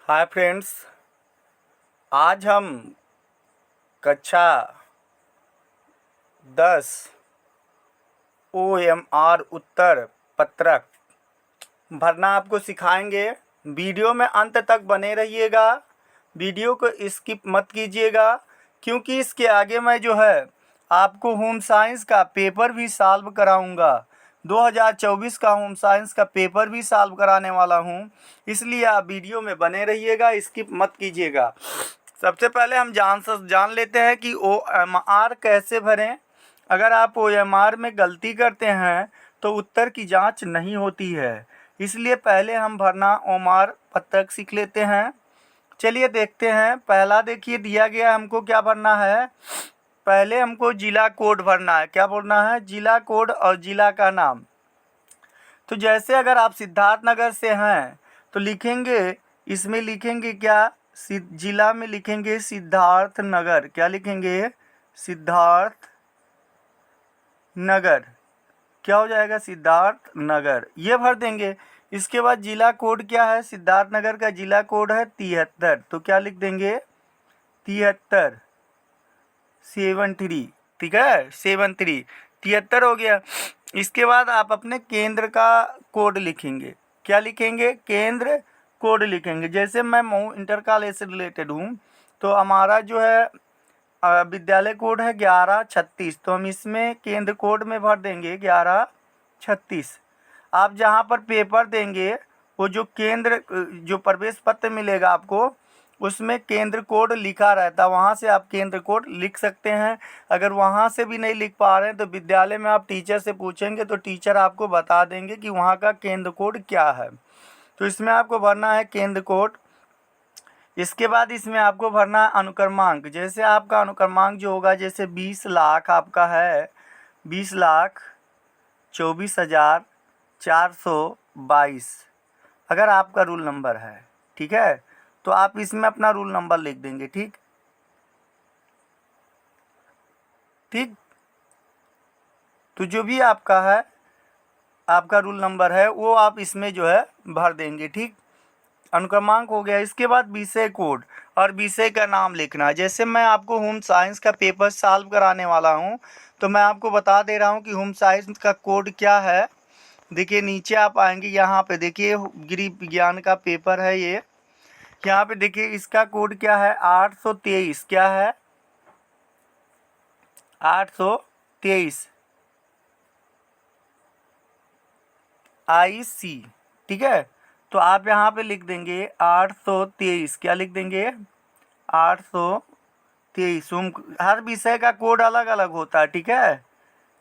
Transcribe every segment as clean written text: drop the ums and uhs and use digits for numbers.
Hi friends. आज हम कक्षा 10 OMR उत्तर पत्रक भरना आपको सिखाएंगे। वीडियो में अंत तक बने रहिएगा, वीडियो को स्किप मत कीजिएगा, क्योंकि इसके आगे मैं जो है आपको होम साइंस का पेपर भी सॉल्व कराऊंगा। 2024 का होम साइंस का पेपर भी सॉल्व कराने वाला हूं, इसलिए आप वीडियो में बने रहिएगा, स्किप मत कीजिएगा। सबसे पहले हम जान लेते हैं कि OMR कैसे भरें। अगर आप OMR में गलती करते हैं तो उत्तर की जांच नहीं होती है, इसलिए पहले हम भरना OMR पत्रक सीख लेते हैं। चलिए देखते हैं। पहला देखिए दिया गया हमको क्या भरना है। पहले हमको जिला कोड भरना है। क्या भरना है? जिला कोड और जिला का नाम। तो जैसे अगर आप सिद्धार्थनगर से हैं तो लिखेंगे, इसमें लिखेंगे क्या, जिला में लिखेंगे सिद्धार्थ नगर। क्या लिखेंगे? सिद्धार्थ नगर। क्या हो जाएगा? सिद्धार्थ नगर। ये भर देंगे। इसके बाद जिला कोड क्या है? सिद्धार्थ नगर का जिला कोड है 73। तो क्या लिख देंगे? 73 73। ठीक है, 73 73 हो गया। इसके बाद आप अपने केंद्र का कोड लिखेंगे। क्या लिखेंगे? केंद्र कोड लिखेंगे। जैसे मैं मऊ इंटर कॉलेज से रिलेटेड हूँ तो हमारा जो है विद्यालय कोड है 1136। तो हम इसमें केंद्र कोड में भर देंगे 1136। आप जहाँ पर पेपर देंगे वो जो केंद्र जो प्रवेश पत्र मिलेगा आपको, उसमें केंद्र कोड लिखा रहता है, वहाँ से आप केंद्र कोड लिख सकते हैं। अगर वहाँ से भी नहीं लिख पा रहे हैं तो विद्यालय में आप टीचर से पूछेंगे तो टीचर आपको बता देंगे कि वहाँ का केंद्र कोड क्या है। तो इसमें आपको भरना है केंद्र कोड। इसके बाद इसमें आपको भरना है अनुक्रमांक। जैसे आपका अनुक्रमांक जो होगा, जैसे 20 लाख आपका है, 20,24,422 अगर आपका रूल नंबर है, ठीक है, तो आप इसमें अपना रूल नंबर लिख देंगे। ठीक ठीक। तो जो भी आपका है, आपका रूल नंबर है, वो आप इसमें जो है भर देंगे। ठीक, अनुक्रमांक हो गया। इसके बाद विषय कोड और विषय का नाम लिखना। जैसे मैं आपको होम साइंस का पेपर सॉल्व कराने वाला हूं, तो मैं आपको बता दे रहा हूं कि होम साइंस का कोड क्या है। देखिए नीचे आप आएंगे, यहाँ पे देखिए गृह विज्ञान का पेपर है ये। यहाँ पे देखिए इसका कोड क्या है? 823। क्या है? 823 IC। ठीक है, तो आप यहाँ पे लिख देंगे 823। क्या लिख देंगे? 823। हर विषय का कोड अलग अलग होता है। ठीक है,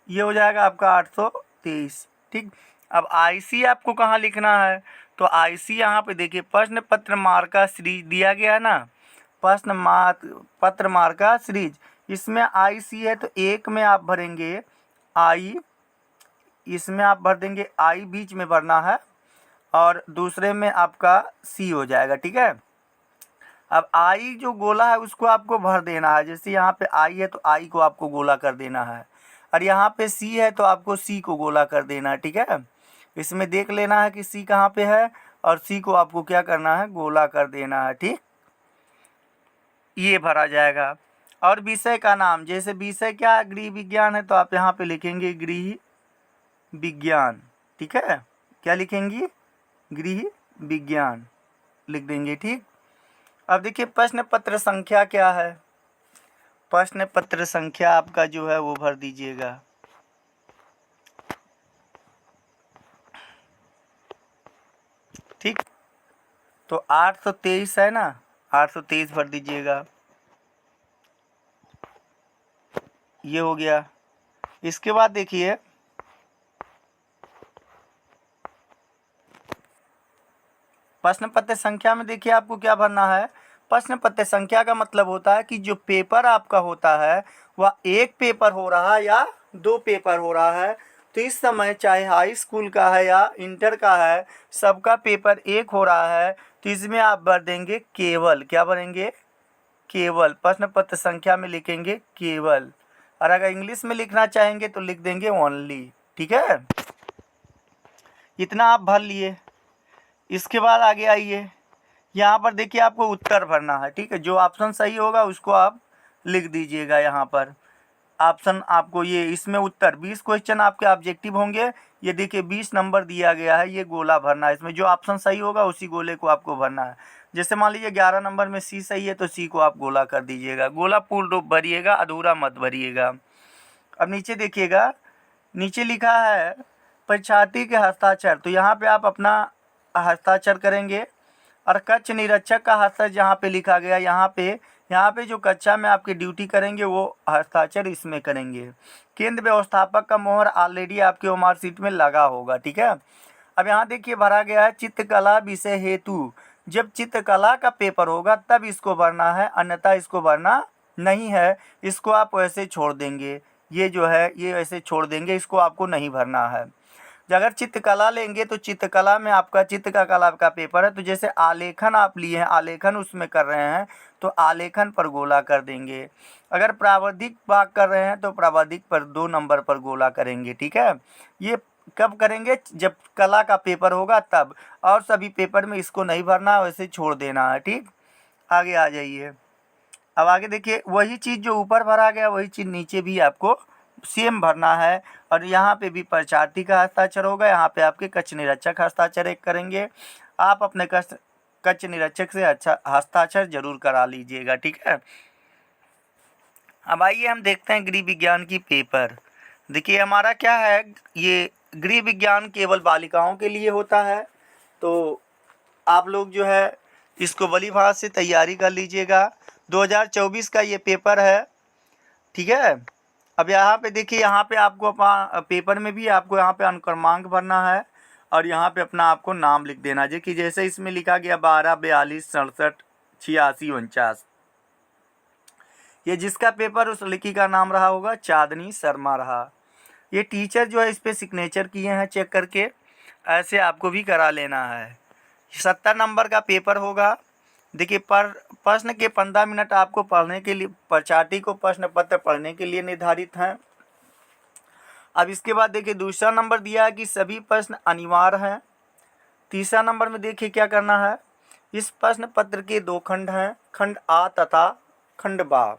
ये हो जाएगा आपका 823। ठीक, अब IC आपको कहाँ लिखना है? तो IC यहाँ पे देखिए प्रश्न पत्र मार्का सीरीज दिया गया है ना, पत्र मार्का सीरीज। इसमें IC है तो एक में आप भरेंगे I, इसमें आप भर देंगे I, बीच में भरना है, और दूसरे में आपका C हो जाएगा। ठीक है, अब I जो गोला है उसको आपको भर देना है। जैसे यहाँ पे I है तो I को आपको गोला कर देना है, और यहाँ पे C है तो आपको C को गोला कर देना है। ठीक है, इसमें देख लेना है कि C कहाँ पे है, और C को आपको क्या करना है? गोला कर देना है। ठीक, ये भरा जाएगा। और विषय का नाम, जैसे विषय क्या है? गृह विज्ञान है, तो आप यहाँ पे लिखेंगे गृह विज्ञान। ठीक है, क्या लिखेंगे? गृह विज्ञान लिख देंगे। ठीक, अब देखिए प्रश्न पत्र संख्या क्या है। प्रश्न पत्र संख्या आपका जो है वो भर दीजिएगा। ठीक, तो 823 है ना, 823 भर दीजिएगा। ये हो गया। इसके बाद देखिए प्रश्न पत्र संख्या में देखिए आपको क्या भरना है। प्रश्न पत्र संख्या का मतलब होता है कि जो पेपर आपका होता है वह एक पेपर हो रहा है या दो पेपर हो रहा है। तो इस समय चाहे हाई स्कूल का है या इंटर का है, सबका पेपर एक हो रहा है, तो इसमें आप भर देंगे केवल। क्या भरेंगे? केवल। प्रश्न पत्र संख्या में लिखेंगे केवल, और अगर इंग्लिश में लिखना चाहेंगे तो लिख देंगे ओनली। ठीक है, इतना आप भर लिए। इसके बाद आगे आइए, यहाँ पर देखिए आपको उत्तर भरना है, ठीक है। जो ऑप्शन सही होगा उसको आप लिख दीजिएगा यहाँ पर। ऑप्शन आपको ये इसमें उत्तर 20 क्वेश्चन आपके ऑब्जेक्टिव होंगे। ये देखिए 20 नंबर दिया गया है, ये गोला भरना है। इसमें जो ऑप्शन सही होगा उसी गोले को आपको भरना है। जैसे मान लीजिए 11 नंबर में सी सही है तो सी को आप गोला कर दीजिएगा। गोला पूर्ण रूप भरिएगा, अधूरा मत भरिएगा। अब नीचे देखिएगा, नीचे लिखा है परीक्षार्थी के हस्ताक्षर, तो यहाँ पे आप अपना हस्ताक्षर करेंगे। और कक्ष निरीक्षक का हस्ताक्षर जहाँ पे लिखा गया, यहाँ पे जो कक्षा में आपकी ड्यूटी करेंगे वो हस्ताक्षर इसमें करेंगे। केंद्र व्यवस्थापक का मोहर ऑलरेडी आपके ओमार सीट में लगा होगा, ठीक है। अब यहाँ देखिए भरा गया है चित्रकला विषय हेतु। जब चित्रकला का पेपर होगा तब इसको भरना है, अन्यथा इसको भरना नहीं है। इसको आप वैसे छोड़ देंगे, ये जो है ये ऐसे छोड़ देंगे, इसको आपको नहीं भरना है। अगर चित्रकला लेंगे तो चित्रकला में आपका चित्रकला का पेपर है, तो जैसे आलेखन आप लिए हैं, आलेखन उसमें कर रहे हैं तो आलेखन पर गोला कर देंगे। अगर प्रावधिक भाग कर रहे हैं तो प्रावधिक पर 2 नंबर पर गोला करेंगे, ठीक है। ये कब करेंगे? जब कला का पेपर होगा तब, और सभी पेपर में इसको नहीं भरना, वैसे छोड़ देना है, ठीक। आगे आ जाइए। अब आगे देखिए, वही चीज़ जो ऊपर भरा गया वही चीज़ नीचे भी आपको सेम भरना है। और यहाँ पे भी परीक्षार्थी का हस्ताक्षर होगा, यहाँ पे आपके कक्ष निरीक्षक हस्ताक्षर एक करेंगे। आप अपने कक्ष निरीक्षक से अच्छा हस्ताक्षर जरूर करा लीजिएगा, ठीक है। अब आइए हम देखते हैं गृह विज्ञान की पेपर। देखिए हमारा क्या है, ये गृह विज्ञान केवल बालिकाओं के लिए होता है, तो आप लोग जो है इसको भलीभांति से तैयारी कर लीजिएगा। 2024 का ये पेपर है, ठीक है। अब यहाँ पे देखिए, यहाँ पे आपको पेपर में भी आपको यहाँ पे अनुक्रमांक भरना है और यहाँ पे अपना आपको नाम लिख देना है कि जैसे इसमें लिखा गया 12, 42, 67, 86, 49। ये जिसका पेपर उस लड़की का नाम रहा होगा चांदनी शर्मा रहा। ये टीचर जो है इस पर सिग्नेचर किए हैं चेक करके, ऐसे आपको भी करा लेना है। 70 नंबर का पेपर होगा। देखिए प्रश्न के 15 मिनट आपको पढ़ने के लिए, परीक्षार्थी को प्रश्न पत्र पढ़ने के लिए निर्धारित हैं। अब इसके बाद देखिए दूसरा नंबर दिया है कि सभी प्रश्न अनिवार्य हैं। तीसरा नंबर में देखिए क्या करना है, इस प्रश्न पत्र के 2 खंड हैं, खंड आ तथा खंड बा।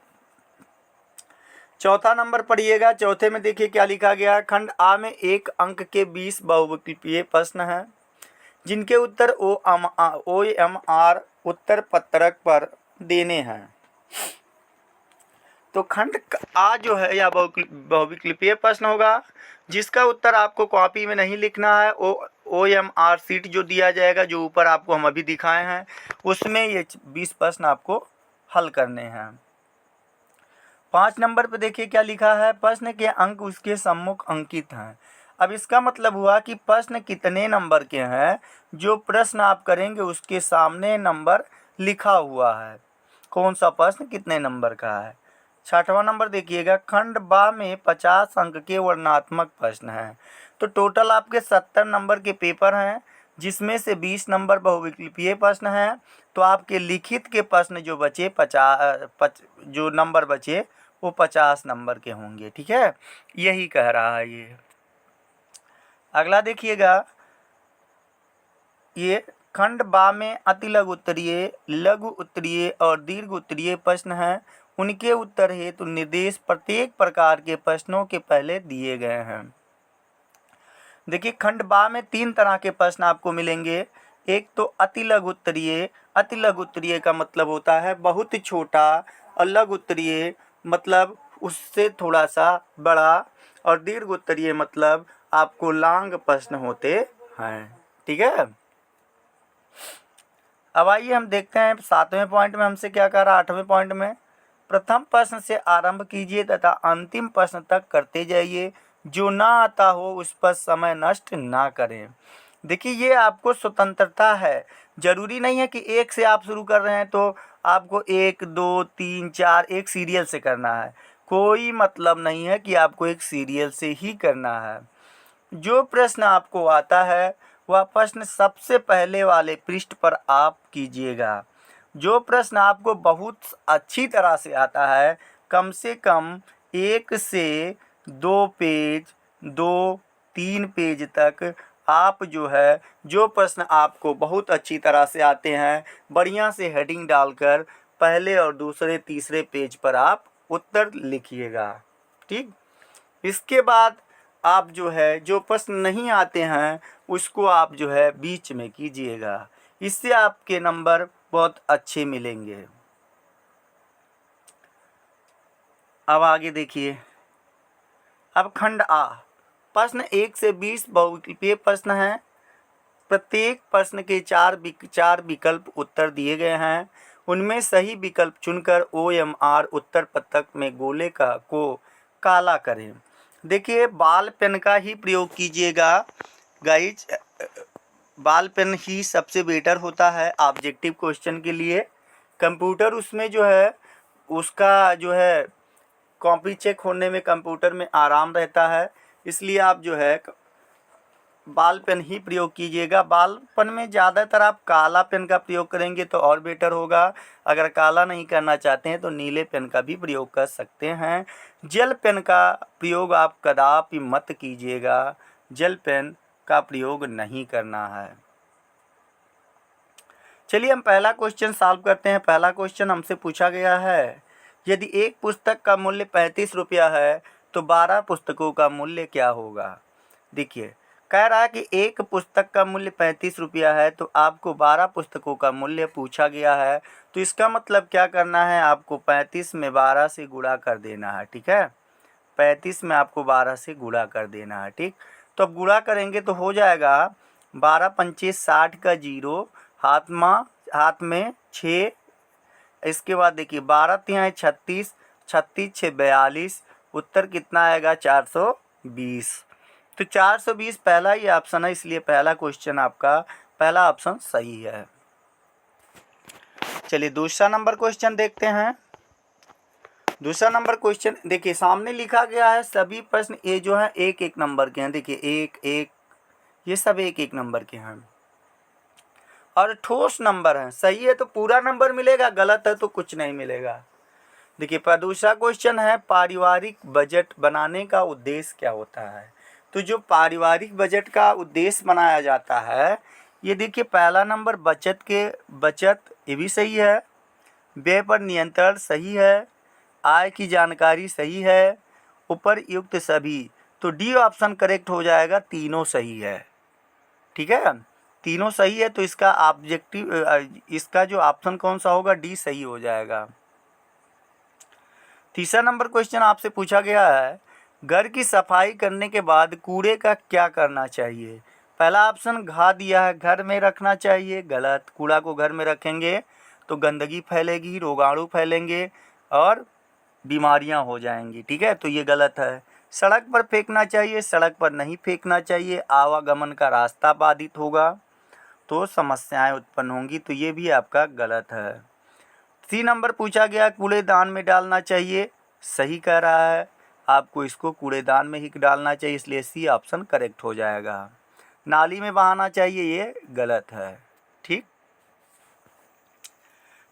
चौथा नंबर पढ़िएगा, चौथे में देखिए क्या लिखा गया, खंड आ में 1 अंक के 20 बहुविकल्पीय प्रश्न हैं जिनके उत्तर OMR उत्तर पत्रक पर देने हैं। तो खंड आ जो है या बहुविकल्पीय प्रश्न होगा जिसका उत्तर आपको कॉपी में नहीं लिखना है, OMR सीट जो दिया जाएगा, जो ऊपर आपको हम अभी दिखाए हैं, उसमें ये 20 प्रश्न आपको हल करने हैं। 5 नंबर पे देखिए क्या लिखा है, प्रश्न के अंक उसके सम्मुख अंकित हैं। अब इसका मतलब हुआ कि प्रश्न कितने नंबर के हैं, जो प्रश्न आप करेंगे उसके सामने नंबर लिखा हुआ है, कौन सा प्रश्न कितने नंबर का है। 6वां नंबर देखिएगा, खंड बा में 50 अंक के वर्णनात्मक प्रश्न हैं। तो टोटल आपके 70 नंबर के पेपर हैं, जिसमें से 20 नंबर बहुविकल्पीय प्रश्न हैं। तो आपके लिखित के प्रश्न जो बचे जो नंबर बचे वो 50 नंबर के होंगे, ठीक है। यही कह रहा है ये। अगला देखिएगा, ये खंड बा में अति लघु उत्तरीय, लघु उत्तरीय और दीर्घ उत्तरीय प्रश्न हैं। उनके उत्तर हेतु निर्देश प्रत्येक प्रकार के प्रश्नों के पहले दिए गए हैं। देखिए खंड बा में 3 तरह के प्रश्न आपको मिलेंगे। एक तो अति लघु उत्तरीय। अति लघु उत्तरीय का मतलब होता है बहुत ही छोटा, और लघु उत्तरीय मतलब उससे थोड़ा सा बड़ा, और दीर्घ उत्तरीय मतलब आपको लॉन्ग प्रश्न होते हैं, ठीक है। अब आइए हम देखते हैं 7वें पॉइंट में हमसे क्या कह रहा है। 8वें पॉइंट में, प्रथम प्रश्न से आरंभ कीजिए तथा अंतिम प्रश्न तक करते जाइए, जो ना आता हो उस पर समय नष्ट ना करें। देखिए ये आपको स्वतंत्रता है, जरूरी नहीं है कि एक से आप शुरू कर रहे हैं तो आपको 1, 2, 3, 4 एक सीरियल से करना है। कोई मतलब नहीं है कि आपको एक सीरियल से ही करना है। जो प्रश्न आपको आता है वह प्रश्न सबसे पहले वाले पृष्ठ पर आप कीजिएगा। जो प्रश्न आपको बहुत अच्छी तरह से आता है, कम से कम 1 से 2 पेज, 2-3 पेज तक आप जो है जो प्रश्न आपको बहुत अच्छी तरह से आते हैं बढ़िया से हेडिंग डालकर पहले और दूसरे तीसरे पेज पर आप उत्तर लिखिएगा। ठीक, इसके बाद आप जो है जो प्रश्न नहीं आते हैं उसको आप जो है बीच में कीजिएगा, इससे आपके नंबर बहुत अच्छे मिलेंगे। अब आगे देखिए, अब खंड आ, प्रश्न 1 से 20 बहुविकल्पीय प्रश्न हैं। प्रत्येक प्रश्न के चार विकल्प उत्तर दिए गए हैं। उनमें सही विकल्प चुनकर OMR उत्तर पत्रक में गोले को काला करें। देखिए, बॉल पेन का ही प्रयोग कीजिएगा गाइज, बॉल पेन ही सबसे बेटर होता है ऑब्जेक्टिव क्वेश्चन के लिए। कंप्यूटर उसमें जो है उसका जो है कॉपी चेक होने में कंप्यूटर में आराम रहता है, इसलिए आप जो है बॉल पेन ही प्रयोग कीजिएगा। बॉल पेन में ज़्यादातर आप काला पेन का प्रयोग करेंगे तो और बेटर होगा। अगर काला नहीं करना चाहते हैं तो नीले पेन का भी प्रयोग कर सकते हैं। जेल पेन का प्रयोग आप कदापि मत कीजिएगा, जेल पेन का प्रयोग नहीं करना है। चलिए हम पहला क्वेश्चन सॉल्व करते हैं। पहला क्वेश्चन हमसे पूछा गया है, यदि एक पुस्तक का मूल्य 35 रुपया है तो 12 पुस्तकों का मूल्य क्या होगा। देखिए, कह रहा है कि एक पुस्तक का मूल्य 35 रुपया है तो आपको 12 पुस्तकों का मूल्य पूछा गया है, तो इसका मतलब क्या करना है, आपको 35 में 12 से गुणा कर देना है। ठीक है, 35 में आपको 12 से गुणा कर देना है। ठीक, तो अब गुणा करेंगे तो हो जाएगा 12 पंचे 60 का 0, हाथ में 6, इसके बाद देखिए 12 तिहाई 36, 36 6 42, उत्तर कितना आएगा 420। तो 420 पहला ही ऑप्शन है, इसलिए पहला क्वेश्चन आपका पहला ऑप्शन सही है। चलिए दूसरा नंबर क्वेश्चन देखते हैं। दूसरा नंबर क्वेश्चन देखिए, सामने लिखा गया है सभी प्रश्न ये जो है एक एक नंबर के हैं। देखिए एक एक, ये सब एक एक नंबर के हैं और ठोस नंबर है। सही है तो पूरा नंबर मिलेगा, गलत है तो कुछ नहीं मिलेगा। देखिए पर दूसरा क्वेश्चन है, पारिवारिक बजट बनाने का उद्देश्य क्या होता है। तो जो पारिवारिक बजट का उद्देश्य बनाया जाता है, ये देखिए पहला नंबर बचत ये भी सही है, व्यय पर नियंत्रण सही है, आय की जानकारी सही है, उपरयुक्त सभी, तो डी ऑप्शन करेक्ट हो जाएगा, तीनों सही है। ठीक है, तीनों सही है तो इसका ऑब्जेक्टिव इसका जो ऑप्शन कौन सा होगा, डी सही हो जाएगा। तीसरा नंबर क्वेश्चन आपसे पूछा गया है, घर की सफाई करने के बाद कूड़े का क्या करना चाहिए। पहला ऑप्शन घा दिया है, घर में रखना चाहिए, गलत। कूड़ा को घर में रखेंगे तो गंदगी फैलेगी, रोगाणु फैलेंगे और बीमारियां हो जाएंगी। ठीक है, तो ये गलत है। सड़क पर फेंकना चाहिए, सड़क पर नहीं फेंकना चाहिए, आवागमन का रास्ता बाधित होगा तो समस्याएं उत्पन्न होंगी, तो ये भी आपका गलत है। 3 नंबर पूछा गया, कूड़ेदान में डालना चाहिए, सही कह रहा है, आपको इसको कूड़ेदान में ही डालना चाहिए, इसलिए सी ऑप्शन करेक्ट हो जाएगा। नाली में बहाना चाहिए, ये गलत है। ठीक,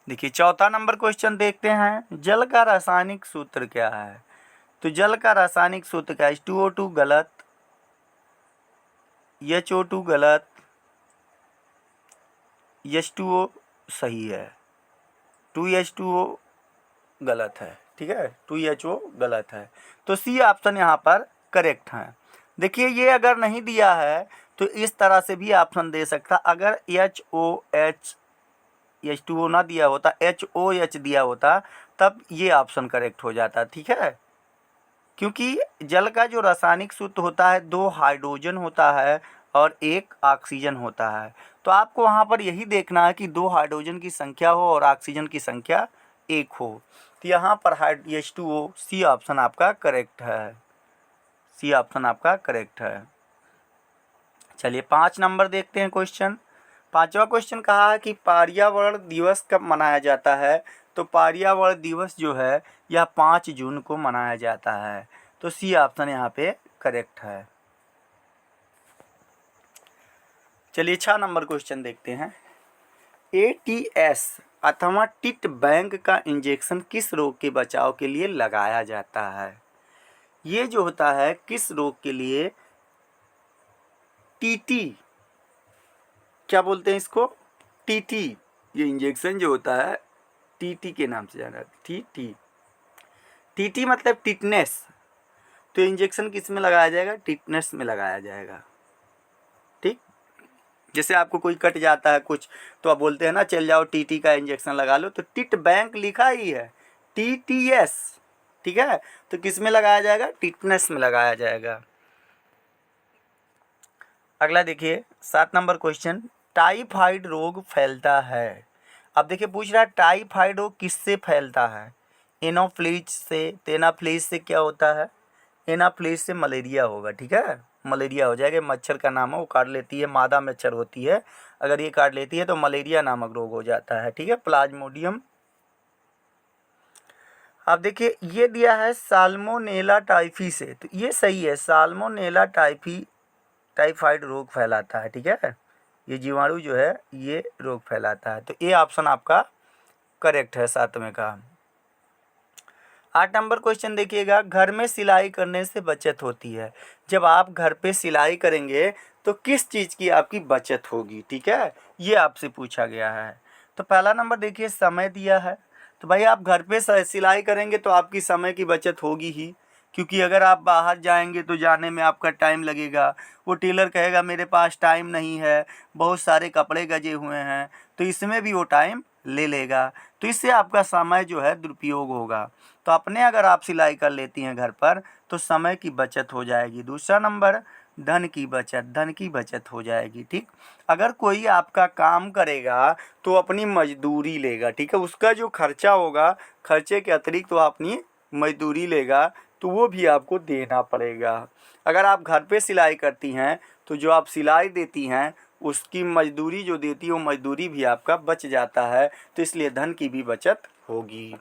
देखिए चौथा नंबर क्वेश्चन देखते हैं, जल का रासायनिक सूत्र क्या है। तो जल का रासायनिक सूत्र क्या है, H2O2 गलत, HO2 गलत, H2O सही है, 2H2O गलत है। ठीक है, 2HO गलत है, तो सी ऑप्शन यहाँ पर करेक्ट है। देखिए ये अगर नहीं दिया है तो इस तरह से भी ऑप्शन दे सकता, अगर HOH H2O ना दिया होता, HOH दिया होता, तब ये ऑप्शन करेक्ट हो जाता। ठीक है, क्योंकि जल का जो रासायनिक सूत्र होता है 2 हाइड्रोजन होता है और 1 ऑक्सीजन होता है, तो आपको वहाँ पर यही देखना है कि 2 हाइड्रोजन की संख्या हो और ऑक्सीजन की संख्या 1 हो। तो यहाँ पर H2O, सी ऑप्शन आपका करेक्ट है, सी ऑप्शन आपका करेक्ट है। चलिए 5 नंबर देखते हैं क्वेश्चन। पांचवा क्वेश्चन कहा है कि पर्यावरण दिवस कब मनाया जाता है। तो पर्यावरण दिवस जो है यह 5 जून को मनाया जाता है, तो सी ऑप्शन यहाँ पे करेक्ट है। चलिए 6 नंबर क्वेश्चन देखते हैं, ATS अथवा टिट बैंक का इंजेक्शन किस रोग के बचाव के लिए लगाया जाता है। ये जो होता है किस रोग के लिए टीटी, क्या बोलते हैं इसको, टीटी। ये इंजेक्शन जो होता है टीटी के नाम से जाना जाता है। टीटी, टीटी मतलब टिटनेस। तो इंजेक्शन किस में लगाया जाएगा, टिटनेस में लगाया जाएगा। ठीक, जैसे आपको कोई कट जाता है कुछ, तो आप बोलते हैं ना चल जाओ टीटी का इंजेक्शन लगा लो, तो टिट बैंक लिखा ही है, टीटीएस। ठीक है, तो किस में लगाया जाएगा, टिटनेस में लगाया जाएगा। अगला देखिए 7 नंबर क्वेश्चन, टाइफाइड रोग फैलता है। अब देखिए पूछ रहा है टाइफाइड रोग किससे फैलता है, एनोफ्लीज से। तो एनाफ्लीज से क्या होता है, एनाफ्लीज से मलेरिया होगा। ठीक है, मलेरिया हो जाएगा। मच्छर का नाम है, वो काट लेती है, मादा मच्छर होती है, अगर ये काट लेती है तो मलेरिया नामक रोग हो जाता है। ठीक है, प्लाज्मोडियम। अब देखिए ये दिया है साल्मोनेला टाइफी से, तो ये सही है, साल्मोनेला टाइफाइड रोग फैलाता है। ठीक है, ये जीवाणु जो है ये रोग फैलाता है, तो ये ऑप्शन आपका करेक्ट है 7वें का। 8 नंबर क्वेश्चन देखिएगा, घर में सिलाई करने से बचत होती है। जब आप घर पे सिलाई करेंगे तो किस चीज़ की आपकी बचत होगी। ठीक है, ये आपसे पूछा गया है। तो पहला नंबर देखिए समय दिया है, तो भाई आप घर पे सिलाई करेंगे तो आपकी समय की बचत होगी ही, क्योंकि अगर आप बाहर जाएंगे तो जाने में आपका टाइम लगेगा, वो टेलर कहेगा मेरे पास टाइम नहीं है, बहुत सारे कपड़े गजे हुए हैं, तो इसमें भी वो टाइम ले लेगा, तो इससे आपका समय जो है दुरुपयोग होगा। तो अपने अगर आप सिलाई कर लेती हैं घर पर तो समय की बचत हो जाएगी। दूसरा नंबर धन की बचत, धन की बचत हो जाएगी। ठीक, अगर कोई आपका काम करेगा तो अपनी मजदूरी लेगा। ठीक है, उसका जो खर्चा होगा, खर्चे के अतिरिक्त तो अपनी मजदूरी लेगा, तो वो भी आपको देना पड़ेगा। अगर आप घर पे सिलाई करती हैं तो जो आप सिलाई देती हैं उसकी मजदूरी जो देती है वो मजदूरी भी आपका बच जाता है, तो इसलिए धन की भी बचत होगी।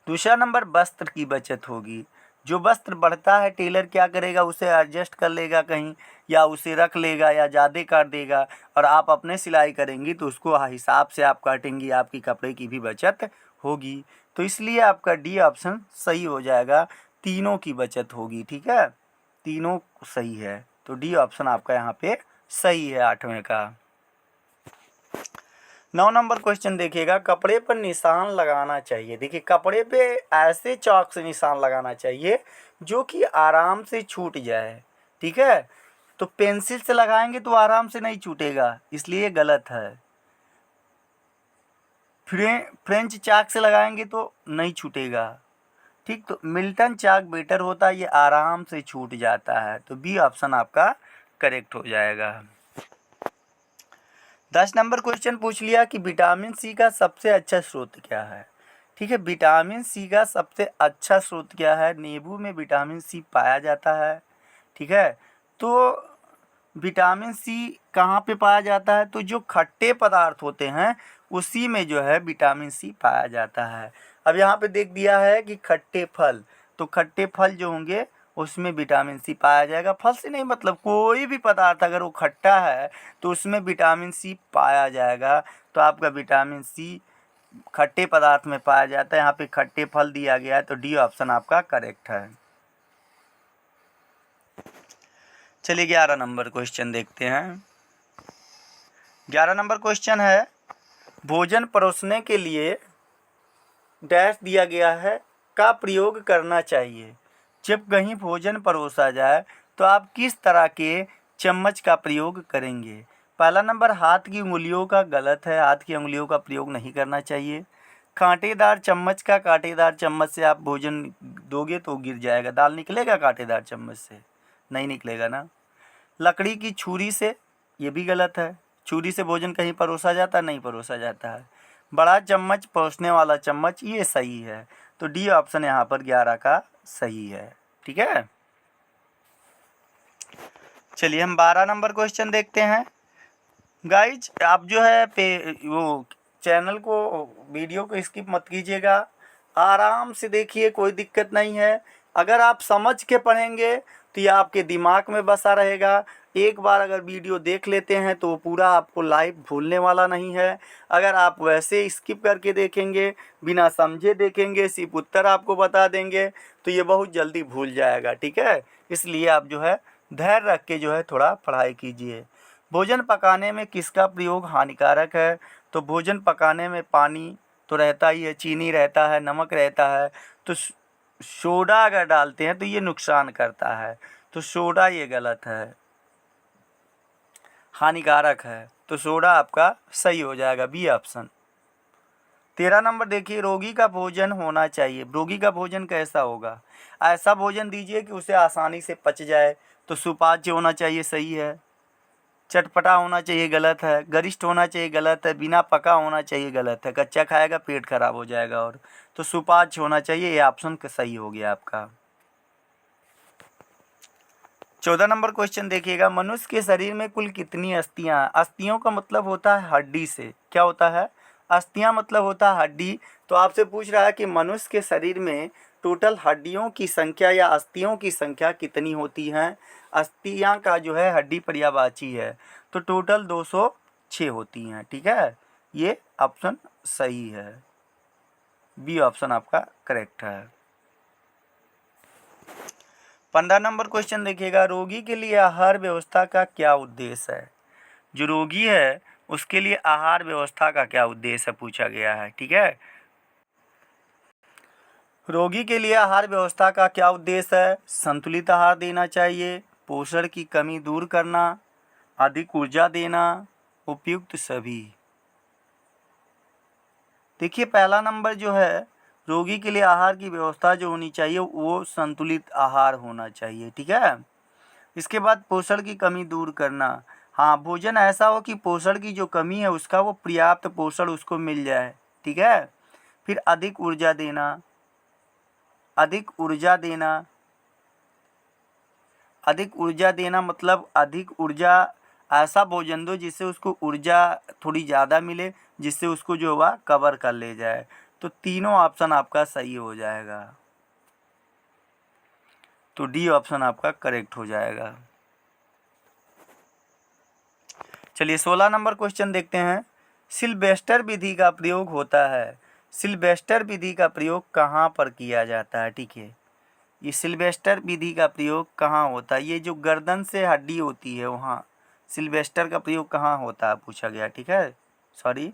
दूसरा नंबर वस्त्र की बचत होगी। जो वस्त्र बढ़ता है टेलर क्या करेगा, उसे एडजस्ट कर लेगा कहीं, या उसे रख लेगा या ज़्यादा काट देगा, और आप अपने सिलाई करेंगी तो उसको हिसाब से आप काटेंगी, आपकी कपड़े की भी बचत होगी। तो इसलिए आपका डी ऑप्शन सही हो जाएगा, तीनों की बचत होगी। ठीक है, तीनों सही है, तो डी ऑप्शन आपका यहाँ पे सही है 8वें का। 9 नंबर क्वेश्चन देखिएगा, कपड़े पर निशान लगाना चाहिए। देखिए कपड़े पे ऐसे चॉक से निशान लगाना चाहिए जो कि आराम से छूट जाए। ठीक है, तो पेंसिल से लगाएंगे तो आराम से नहीं छूटेगा, इसलिए गलत है। फ्रेंच चाक से लगाएंगे तो नहीं छूटेगा। ठीक, तो मिल्टन चाक बेटर होता है, ये आराम से छूट जाता है, तो बी ऑप्शन आपका करेक्ट हो जाएगा। 10 नंबर क्वेश्चन पूछ लिया कि विटामिन सी का सबसे अच्छा स्रोत क्या है। ठीक है, विटामिन सी का सबसे अच्छा स्रोत क्या है, नींबू में विटामिन सी पाया जाता है। ठीक है, तो विटामिन सी कहाँ पे पाया जाता है, तो जो खट्टे पदार्थ होते हैं उसी में जो है विटामिन सी पाया जाता है। अब यहाँ पे देख दिया है कि खट्टे फल, तो खट्टे फल जो होंगे उसमें विटामिन सी पाया जाएगा। फल से नहीं मतलब कोई भी पदार्थ अगर वो खट्टा है तो उसमें विटामिन सी पाया जाएगा, तो आपका विटामिन सी खट्टे पदार्थ में पाया जाता है। यहाँ पे खट्टे फल दिया गया है, तो डी ऑप्शन आपका करेक्ट है। चलिए 11 नंबर क्वेश्चन देखते हैं। 11 नंबर क्वेश्चन है, भोजन परोसने के लिए डैश दिया गया है का प्रयोग करना चाहिए। जब कहीं भोजन परोसा जाए तो आप किस तरह के चम्मच का प्रयोग करेंगे। पहला नंबर हाथ की उंगलियों का, गलत है, हाथ की उंगलियों का प्रयोग नहीं करना चाहिए। कांटेदार चम्मच का, कांटेदार चम्मच से आप भोजन दोगे तो गिर जाएगा, दाल निकलेगा कांटेदार चम्मच से, नहीं निकलेगा ना। लकड़ी की छुरी से, ये भी गलत है, छुरी से भोजन कहीं परोसा जाता, नहीं परोसा जाता है। बड़ा चम्मच, परोसने वाला चम्मच, ये सही है, तो डी ऑप्शन यहाँ पर 11 का सही है। ठीक है, चलिए हम 12 नंबर क्वेश्चन देखते हैं। गाइज आप जो है वो चैनल को, वीडियो को स्किप मत कीजिएगा, आराम से देखिए, कोई दिक्कत नहीं है। अगर आप समझ के पढ़ेंगे तो ये आपके दिमाग में बसा रहेगा। एक बार अगर वीडियो देख लेते हैं तो पूरा आपको लाइव भूलने वाला नहीं है। अगर आप वैसे स्किप करके देखेंगे, बिना समझे देखेंगे, सिर्फ उत्तर आपको बता देंगे, तो ये बहुत जल्दी भूल जाएगा। ठीक है, इसलिए आप जो है धैर्य रख के जो है थोड़ा पढ़ाई कीजिए। भोजन पकाने में किसका प्रयोग हानिकारक है? तो भोजन पकाने में पानी तो रहता ही है, चीनी रहता है, नमक रहता है, तो सोडा अगर डालते हैं तो ये नुकसान करता है, तो सोडा ये गलत है, हानिकारक है, तो सोडा आपका सही हो जाएगा, बी ऑप्शन। 13 नंबर देखिए, रोगी का भोजन होना चाहिए। रोगी का भोजन कैसा होगा? ऐसा भोजन दीजिए कि उसे आसानी से पच जाए, तो सुपाच्य होना चाहिए, सही है। चटपटा होना चाहिए, गलत है। गरिष्ठ होना चाहिए, गलत है। बिना पका होना चाहिए, गलत है। कच्चा खाएगा पेट खराब हो जाएगा। और तो सुपाच्य होना चाहिए, ये ऑप्शन सही हो गया आपका। 14 नंबर क्वेश्चन देखिएगा, मनुष्य के शरीर में कुल कितनी अस्थियां? अस्थियों का मतलब होता है हड्डी से, क्या होता है? अस्थियां मतलब होता है हड्डी। तो आपसे पूछ रहा है कि मनुष्य के शरीर में टोटल हड्डियों की संख्या या अस्थियों की संख्या कितनी होती हैं? अस्थियां का जो है हड्डी पर्यायवाची है, तो टोटल 206 होती हैं, ठीक है। ये ऑप्शन सही है, बी ऑप्शन आपका करेक्ट है। 15 नंबर क्वेश्चन देखिएगा, रोगी के लिए आहार व्यवस्था का क्या उद्देश्य है? जो रोगी है उसके लिए आहार व्यवस्था का क्या उद्देश्य है, पूछा गया है, ठीक है। रोगी के लिए आहार व्यवस्था का क्या उद्देश्य है? संतुलित आहार देना चाहिए, पोषण की कमी दूर करना, अधिक ऊर्जा देना, उपयुक्त सभी। देखिए पहला नंबर जो है, रोगी के लिए आहार की व्यवस्था जो होनी चाहिए वो संतुलित आहार होना चाहिए, ठीक है। इसके बाद पोषण की कमी दूर करना, हाँ भोजन ऐसा हो कि पोषण की जो कमी है उसका वो पर्याप्त पोषण उसको मिल जाए, ठीक है। फिर अधिक ऊर्जा देना, अधिक ऊर्जा देना, अधिक ऊर्जा देना मतलब अधिक ऊर्जा, ऐसा भोजन दो जिससे उसको ऊर्जा थोड़ी ज़्यादा मिले, जिससे उसको जो हुआ कवर कर ले जाए। तो तीनों ऑप्शन आपका सही हो जाएगा, तो डी ऑप्शन आपका करेक्ट हो जाएगा। चलिए 16 नंबर क्वेश्चन देखते हैं, सिल्वेस्टर विधि का प्रयोग होता है। सिल्वेस्टर विधि का प्रयोग कहाँ पर किया जाता है, ठीक है। ये सिल्वेस्टर विधि का प्रयोग कहाँ होता है? ये जो गर्दन से हड्डी होती है वहाँ सिल्वेस्टर का प्रयोग कहाँ होता है पूछा गया, ठीक है। सॉरी,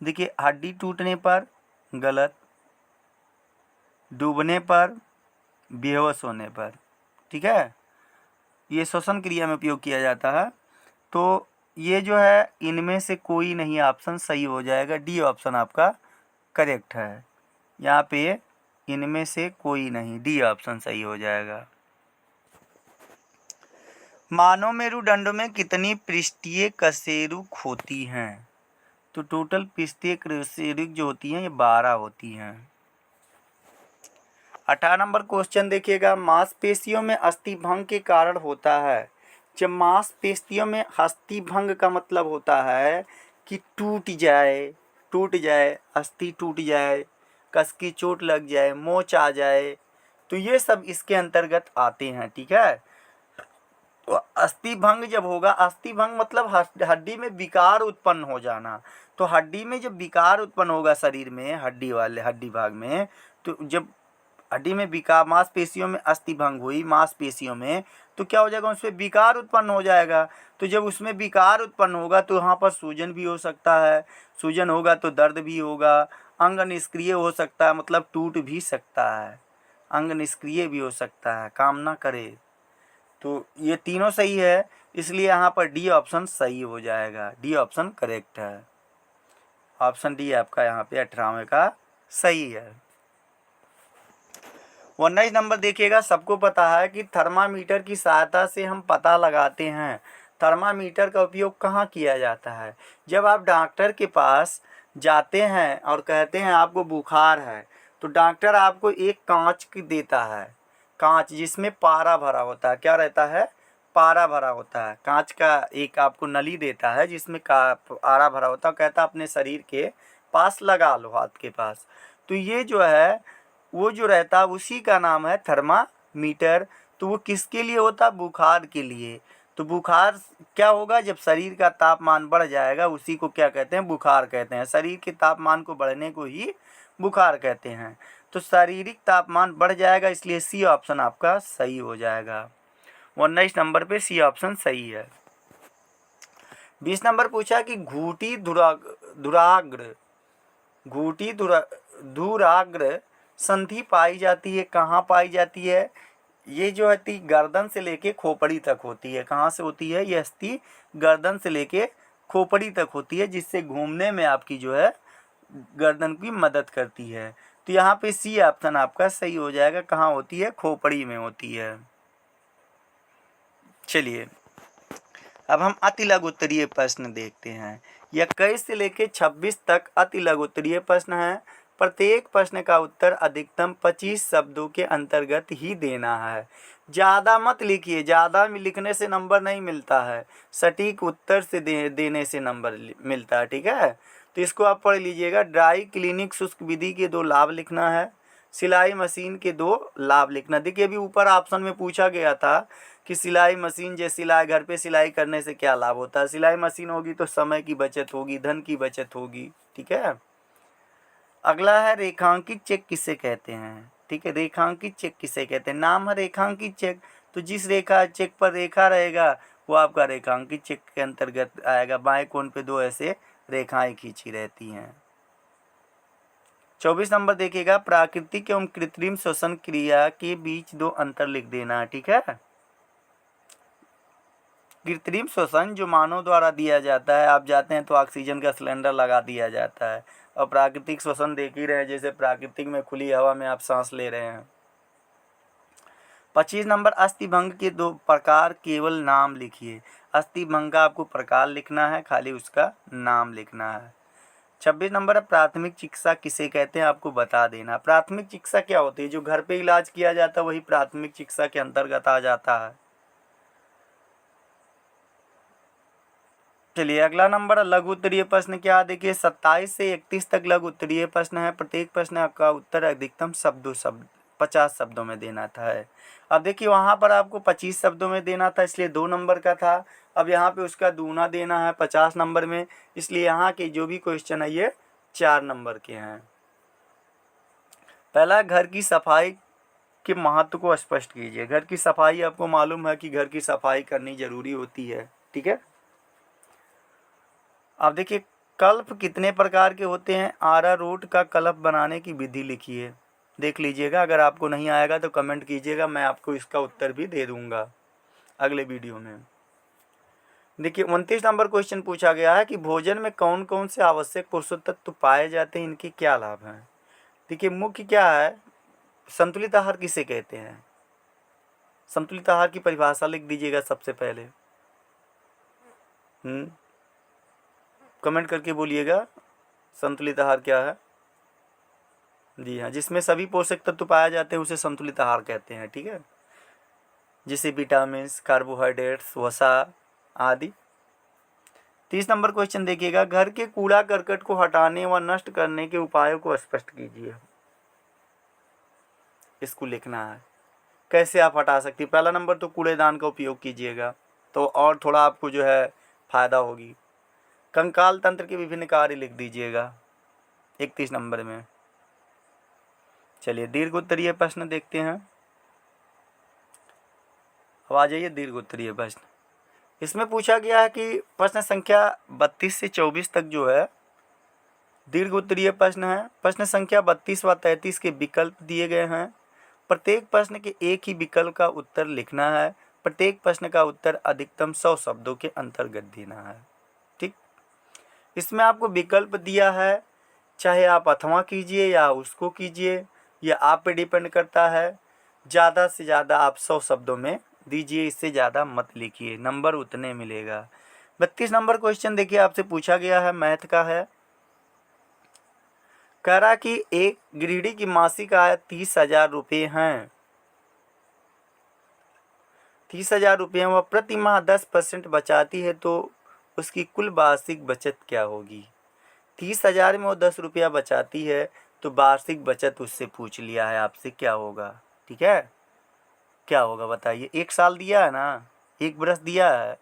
देखिए हड्डी टूटने पर गलत, डूबने पर, बेहोश होने पर, ठीक है, ये श्वसन क्रिया में उपयोग किया जाता है। तो ये जो है इनमें से कोई नहीं ऑप्शन सही हो जाएगा, डी ऑप्शन आपका करेक्ट है। यहाँ पे इनमें से कोई नहीं, डी ऑप्शन सही हो जाएगा। मानव मेरुदंड में कितनी पृष्ठीय कशेरुक होती हैं? तो टोटल पृष्ठीय कशेरुक जो होती हैं ये 12 होती हैं। 18 नंबर क्वेश्चन देखिएगा, मांसपेशियों में अस्थिभंग के कारण होता है। जब मांसपेशियों में अस्थिभंग का मतलब होता है कि टूट जाए, टूट जाए, अस्थि टूट जाए, कस की चोट लग जाए, मोच आ जाए, तो ये सब इसके अंतर्गत आते हैं, ठीक है। तो अस्थिभंग जब होगा, अस्थिभंग मतलब हड्डी में विकार उत्पन्न हो जाना। तो हड्डी में जब विकार उत्पन्न होगा शरीर में, हड्डी वाले हड्डी भाग में, तो जब हड्डी में विकार, मांसपेशियों में अस्थिभंग हुई मांसपेशियों में, तो क्या हो जाएगा, उसमें विकार उत्पन्न हो जाएगा। तो जब उसमें विकार उत्पन्न होगा तो वहाँ पर सूजन भी हो सकता है, सूजन होगा तो दर्द भी होगा, अंग निष्क्रिय हो सकता है, मतलब टूट भी सकता है, अंग निष्क्रिय भी हो सकता है, काम ना करे। तो ये तीनों सही है, इसलिए यहाँ पर डी ऑप्शन सही हो जाएगा, डी ऑप्शन करेक्ट है। ऑप्शन डी आपका यहाँ पे 18वें का सही है। 19 नंबर देखिएगा, सबको पता है कि थर्मामीटर की सहायता से हम पता लगाते हैं। थर्मामीटर का उपयोग कहाँ किया जाता है? जब आप डॉक्टर के पास जाते हैं और कहते हैं आपको बुखार है, तो डॉक्टर आपको एक कांच की देता है, कांच जिसमें पारा भरा होता है, क्या रहता है, पारा भरा होता है। कांच का एक आपको नली देता है जिसमें पारा भरा होता है, कहता है अपने शरीर के पास लगा लो, हाथ के पास। तो ये जो है वो जो रहता है उसी का नाम है थर्मामीटर। तो वो किसके लिए होता है? बुखार के लिए। तो बुखार क्या होगा, जब शरीर का तापमान बढ़ जाएगा उसी को क्या कहते हैं, बुखार कहते हैं। शरीर के तापमान को बढ़ने को ही बुखार कहते हैं। तो शारीरिक तापमान बढ़ जाएगा, इसलिए सी ऑप्शन आपका सही हो जाएगा। 19 नंबर पे सी ऑप्शन सही है। 20 नंबर पूछा कि धुराग्र संधि पाई जाती है, कहाँ पाई जाती है? ये जो है गर्दन से लेके खोपड़ी तक होती है। कहाँ से होती है? ये अस्थि गर्दन से लेके खोपड़ी तक होती है, जिससे घूमने में आपकी जो है गर्दन की मदद करती है। तो यहाँ पे सी ऑप्शन आपका सही हो जाएगा। कहाँ होती है? खोपड़ी में होती है। चलिए अब हम अति लघु उत्तरीय प्रश्न देखते हैं। 21 से लेके 26 तक अति लघु उत्तरीय प्रश्न है। प्रत्येक प्रश्न का उत्तर अधिकतम 25 शब्दों के अंतर्गत ही देना है। ज़्यादा मत लिखिए, ज़्यादा लिखने से नंबर नहीं मिलता है, सटीक उत्तर से देने से नंबर मिलता है। ठीक है, तो इसको आप पढ़ लीजिएगा। ड्राई क्लीनिक शुष्क विधि के 2 लाभ लिखना है। सिलाई मशीन के 2 लाभ लिखना। देखिए अभी ऊपर ऑप्शन में पूछा गया था कि सिलाई मशीन, जैसे सिलाई घर पे सिलाई करने से क्या लाभ होता है। सिलाई मशीन होगी तो समय की बचत होगी, धन की बचत होगी। ठीक है, अगला है रेखांकित चेक किसे कहते हैं। ठीक है, रेखांकित चेक किसे कहते हैं? नाम है रेखांकित चेक, तो जिस रेखा चेक पर रेखा रहेगा वो आपका रेखांकित चेक के अंतर्गत आएगा। बाएं कोण पे 2 ऐसे रेखाएं खींची रहती हैं। 24 नंबर देखिएगा, प्राकृतिक एवं कृत्रिम श्वसन क्रिया के बीच 2 अंतर लिख देना। ठीक है, कृत्रिम श्वसन जो मानव द्वारा दिया जाता है, आप जाते हैं तो ऑक्सीजन का सिलेंडर लगा दिया जाता है, और प्राकृतिक श्वसन देख ही रहे हैं, जैसे प्राकृतिक में खुली हवा में आप सांस ले रहे हैं। 25 नंबर, अस्थिभंग के 2 प्रकार केवल नाम लिखिए। अस्थिभंग का आपको प्रकार लिखना है, खाली उसका नाम लिखना है। 26 नंबर, प्राथमिक चिकित्सा किसे कहते हैं, आपको बता देना। प्राथमिक चिकित्सा क्या होती है? जो घर पे इलाज किया जाता है वही प्राथमिक चिकित्सा के अंतर्गत आ जाता है। चलिए अगला नंबर, लघु उत्तरीय प्रश्न क्या? देखिए 27 से 31 तक लघु उत्तरीय प्रश्न है। प्रत्येक प्रश्न का उत्तर अधिकतम 50 शब्दों में देना था। अब देखिए वहाँ पर आपको 25 शब्दों में देना था, इसलिए 2 नंबर का था। अब यहाँ पे उसका दूना देना है 50 नंबर में, इसलिए यहाँ के जो भी क्वेश्चन है ये 4 नंबर के हैं। पहला, घर की सफाई के महत्व को स्पष्ट कीजिए। घर की सफाई, आपको मालूम है कि घर की सफाई करनी जरूरी होती है। ठीक है, अब देखिए कल्प कितने प्रकार के होते हैं? अरारोट का कल्प बनाने की विधि लिखिए। देख लीजिएगा, अगर आपको नहीं आएगा तो कमेंट कीजिएगा, मैं आपको इसका उत्तर भी दे दूंगा अगले वीडियो में। देखिए 29 नंबर क्वेश्चन पूछा गया है कि भोजन में कौन कौन से आवश्यक पोषक तत्व पाए जाते हैं, इनके क्या लाभ हैं? देखिए मुख्य क्या है, संतुलित आहार किसे कहते हैं? संतुलित आहार की परिभाषा लिख दीजिएगा सबसे पहले। कमेंट करके बोलिएगा संतुलित आहार क्या है। जी हाँ, जिसमें सभी पोषक तत्व पाए जाते हैं उसे संतुलित आहार कहते हैं। ठीक है, जैसे विटामिन, कार्बोहाइड्रेट्स, वसा आदि। 30 नंबर क्वेश्चन देखिएगा, घर के कूड़ा करकट को हटाने व नष्ट करने के उपायों को स्पष्ट कीजिए। इसको लिखना है, कैसे आप हटा सकती। पहला नंबर तो कूड़ेदान का उपयोग कीजिएगा, तो और थोड़ा आपको जो है फायदा होगी। कंकाल तंत्र के विभिन्न कार्य लिख दीजिएगा 31 नंबर में। चलिए दीर्घ उत्तरीय प्रश्न देखते हैं। अब आ जाइए दीर्घ उत्तरीय प्रश्न। इसमें पूछा गया है कि प्रश्न संख्या 32 से 24 तक जो है दीर्घ उत्तरीय प्रश्न है। प्रश्न संख्या 32 व 33 के विकल्प दिए गए हैं। प्रत्येक प्रश्न के एक ही विकल्प का उत्तर लिखना है। प्रत्येक प्रश्न का उत्तर अधिकतम 100 शब्दों के अंतर्गत देना है। ठीक, इसमें आपको विकल्प दिया है, चाहे आप अथवा कीजिए या उसको कीजिए, यह आप पे डिपेंड करता है। ज़्यादा से ज़्यादा आप 100 शब्दों में दीजिए, इससे ज़्यादा मत लिखिए, नंबर उतने मिलेगा। 32 नंबर क्वेश्चन देखिए आपसे पूछा गया है, मैथ का है। कह रहा कि एक गृहिणी की मासिक आय 30,000 रुपये हैं। 30,000 रुपये वह प्रति माह 10% बचाती है, तो उसकी कुल वार्षिक बचत क्या होगी? 30,000 में वो 10 रुपया बचाती है, तो वार्षिक बचत उससे पूछ लिया है आपसे, क्या होगा? ठीक है, क्या होगा बताइए। 1 साल दिया है ना, 1 बरस दिया है,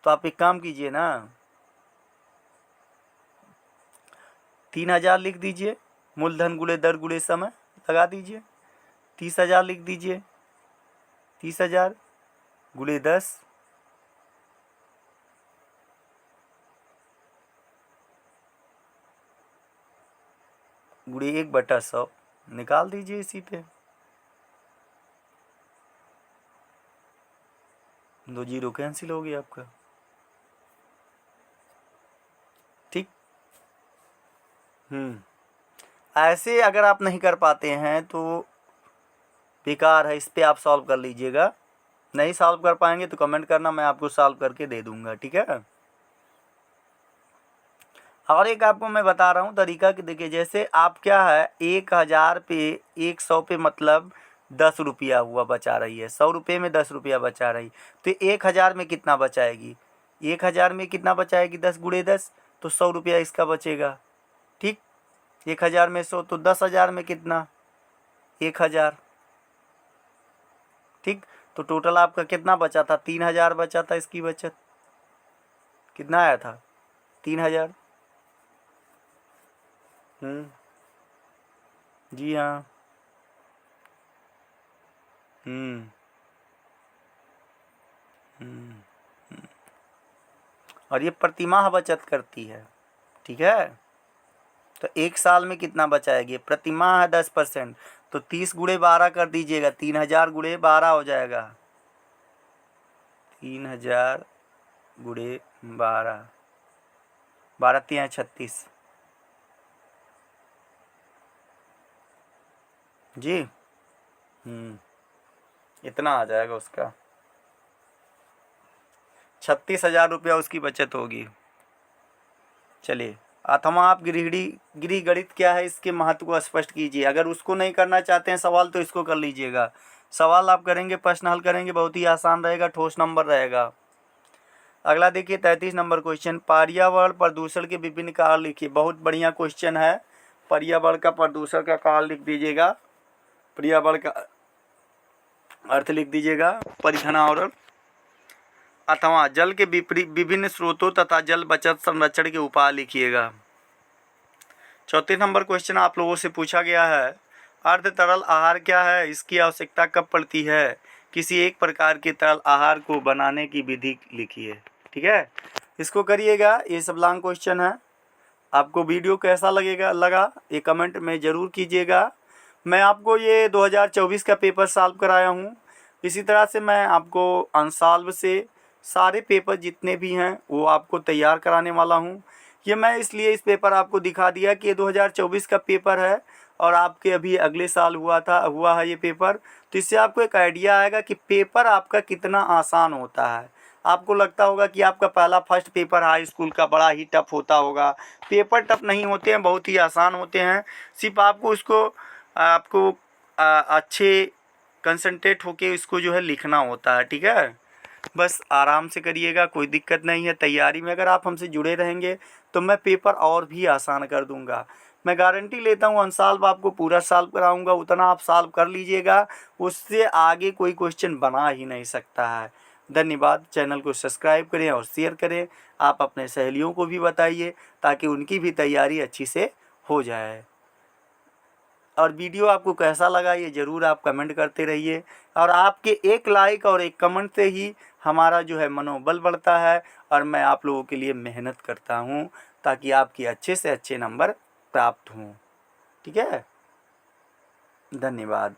तो आप एक काम कीजिए ना, 3,000 लिख दीजिए, मूलधन गुणे दर गुणे समय लगा दीजिए। 30,000 लिख दीजिए, 30,000 गुणे 10 गुणे 1/100 निकाल दीजिए इसी पे। 2 जीरो कैंसिल हो गया आपका। ठीक। ऐसे अगर आप नहीं कर पाते हैं तो बेकार है, इस पे आप सॉल्व कर लीजिएगा। नहीं सॉल्व कर पाएंगे तो कमेंट करना, मैं आपको सॉल्व करके दे दूंगा। ठीक है। और एक आपको मैं बता रहा हूँ तरीका कि देखिए, जैसे आप क्या है 1000 पे 100 पे मतलब 10 रुपया हुआ बचा रही है, 100 रुपये में 10 रुपया बचा रही, तो 1000 में कितना बचाएगी? 1000 में कितना बचाएगी? 10 गुणे 10, तो 100 रुपया इसका बचेगा। ठीक। 1000 में 100 तो 10,000 में कितना? 1000। ठीक। तो टोटल आपका कितना बचा था? 3000 बचा था। इसकी बचत कितना आया था? 3000। जी हाँ। और ये प्रतिमाह बचत करती है। ठीक है। तो 1 साल में कितना बचाएगी? प्रतिमाह 10%, तो 30 गुणे 12 कर दीजिएगा, 3000 गुणे 12 हो जाएगा। 3000 गुणे 12, 12 तिया 36 जी। इतना आ जाएगा उसका। 36,000 रुपया उसकी बचत होगी। चलिए, अथवा आप गृह गणित क्या है इसके महत्व को स्पष्ट कीजिए। अगर उसको नहीं करना चाहते हैं सवाल तो इसको कर लीजिएगा। सवाल आप करेंगे, प्रश्न हल करेंगे, बहुत ही आसान रहेगा, ठोस नंबर रहेगा। अगला देखिए 33 नंबर क्वेश्चन, पर्यावरण प्रदूषण के विभिन्न कारण लिखिए। बहुत बढ़िया क्वेश्चन है। पर्यावरण का प्रदूषण का कारण लिख दीजिएगा। पर्यावरण का अर्थ लिख दीजिएगा, परिघनावरण। अथवा जल के विभिन्न स्रोतों तथा जल बचत संरक्षण के उपाय लिखिएगा। 34 नंबर क्वेश्चन आप लोगों से पूछा गया है, अर्ध तरल आहार क्या है, इसकी आवश्यकता कब पड़ती है, किसी एक प्रकार के तरल आहार को बनाने की विधि लिखिए। ठीक है, इसको करिएगा। ये सब लॉन्ग क्वेश्चन है। आपको वीडियो कैसा लगा ये कमेंट में ज़रूर कीजिएगा। मैं आपको ये 2024 का पेपर सॉल्व कराया हूँ। इसी तरह से मैं आपको अनसॉल्व से सारे पेपर जितने भी हैं वो आपको तैयार कराने वाला हूँ। ये मैं इसलिए इस पेपर आपको दिखा दिया कि ये 2024 का पेपर है और आपके अभी अगले साल हुआ है ये पेपर। तो इससे आपको एक आइडिया आएगा कि पेपर आपका कितना आसान होता है। आपको लगता होगा कि आपका फर्स्ट पेपर हाई स्कूल का बड़ा ही टफ होता होगा। पेपर टफ नहीं होते हैं, बहुत ही आसान होते हैं। सिर्फ आपको अच्छे कंसंट्रेट होके इसको जो है लिखना होता है। ठीक है, बस आराम से करिएगा, कोई दिक्कत नहीं है। तैयारी में अगर आप हमसे जुड़े रहेंगे तो मैं पेपर और भी आसान कर दूंगा। मैं गारंटी लेता हूँ अनसॉल्व आपको पूरा सॉल्व कराऊंगा। उतना आप सॉल्व कर लीजिएगा, उससे आगे कोई क्वेश्चन बना ही नहीं सकता है। धन्यवाद। चैनल को सब्सक्राइब करें और शेयर करें। आप अपने सहेलियों को भी बताइए ताकि उनकी भी तैयारी अच्छी से हो जाए। और वीडियो आपको कैसा लगा ये ज़रूर आप कमेंट करते रहिए। और आपके एक लाइक और एक कमेंट से ही हमारा जो है मनोबल बढ़ता है और मैं आप लोगों के लिए मेहनत करता हूँ ताकि आपके अच्छे से अच्छे नंबर प्राप्त हों। ठीक है, धन्यवाद।